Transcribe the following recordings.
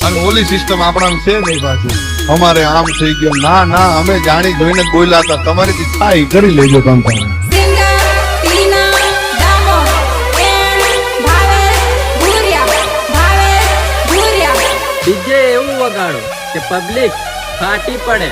અને ઓલી સિસ્ટમ આપણાને છે નહીં પાછી અમારે આમ થઈ ગયું ના ના અમે જાણી જોઈને જ બોલ્યા હતા તમારી થાય કરી લેજો કામ તમે ડીજે એવું વગાડો કે પબ્લિક ફાટી પડે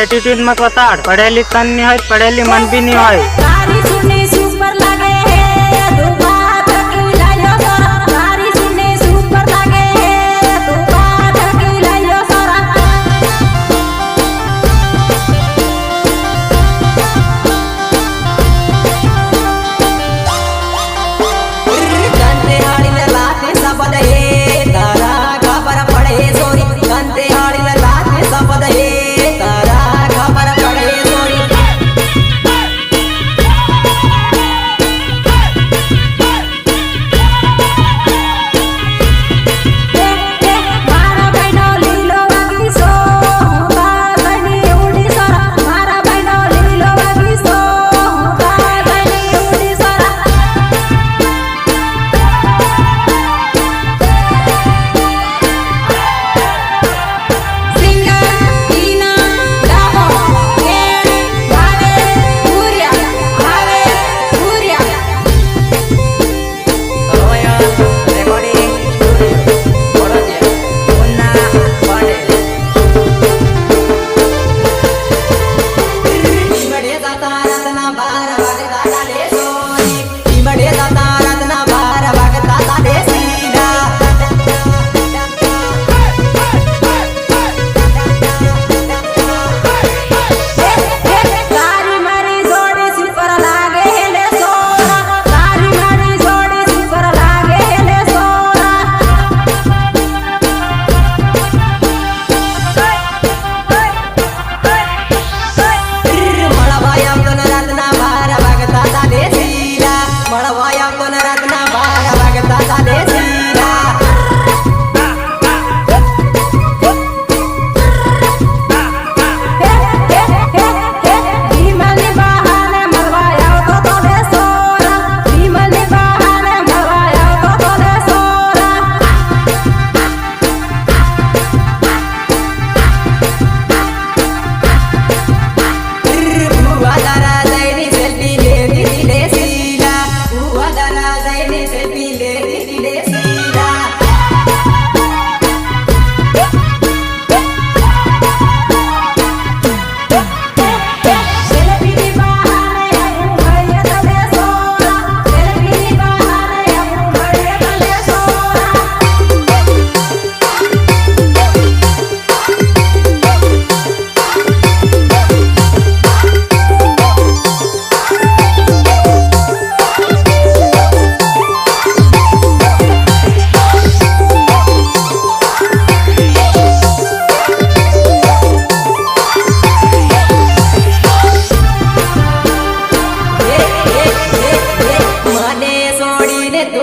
एटीट्यूड मत बताड़ पढ़ेली तन नहीं है पढ़ेली मन भी नहीं है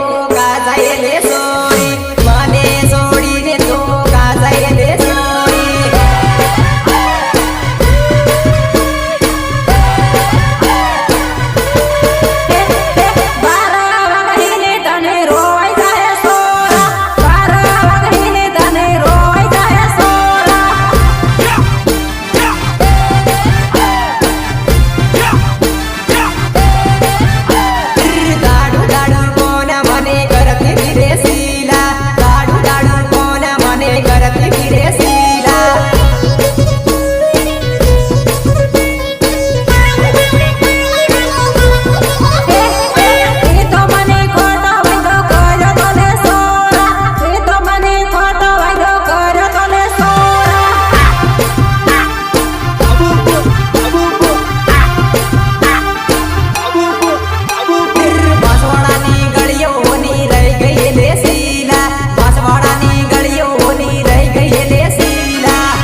તો કાજાએ લે સોરી મને છોડીને તો કાજાએ લે સોરી બારા વાગીને તને રોઈ જાય સોરા બારા વાગીને તને રોઈ જાય સોરા દાડુ દાડુ કોને મને કરતી ફિરે શીલા દાડુ દાડુ કોને મને કરતી ફિરે શીલા એ તો મને ખોટો વાયદો કર્યો તો લે સોરા એ તો મને ખોટો વાયદો કર્યો તો લે સોરા બાંસવાડાની ગળીઓની રહી ગઈ લે શીલા બાંસવાડાની ગળીઓની રહી ગઈ લે શીલા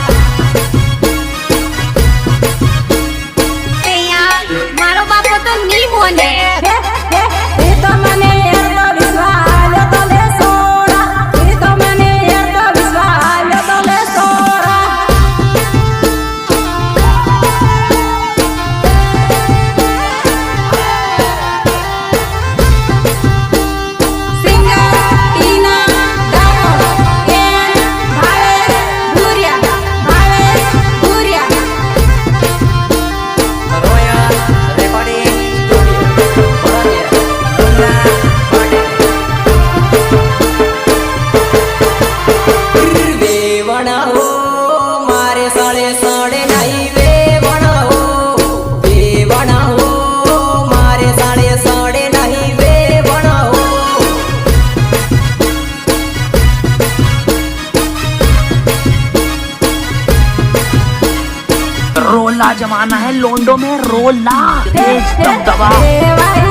મારો બાપો તો નહીં બોલે એ તો મને એરતો વિશ્વાસ તો લે સોરા એ તો મને એરતો વિશ્વાસ તો લે સોરા સિંગર ટીના ડામોર એન ભાવે ભૂરિયા રોયા રેકોર્ડિંગ સ્ટુડિયો વેવણા હો મારે સળે સળે નહીં વેવણા હો વેવણા હો મારે સળે સળે નહીં વેવણા હો रोला जमाना है लोंडो में रोला तेज दबदबा देवाई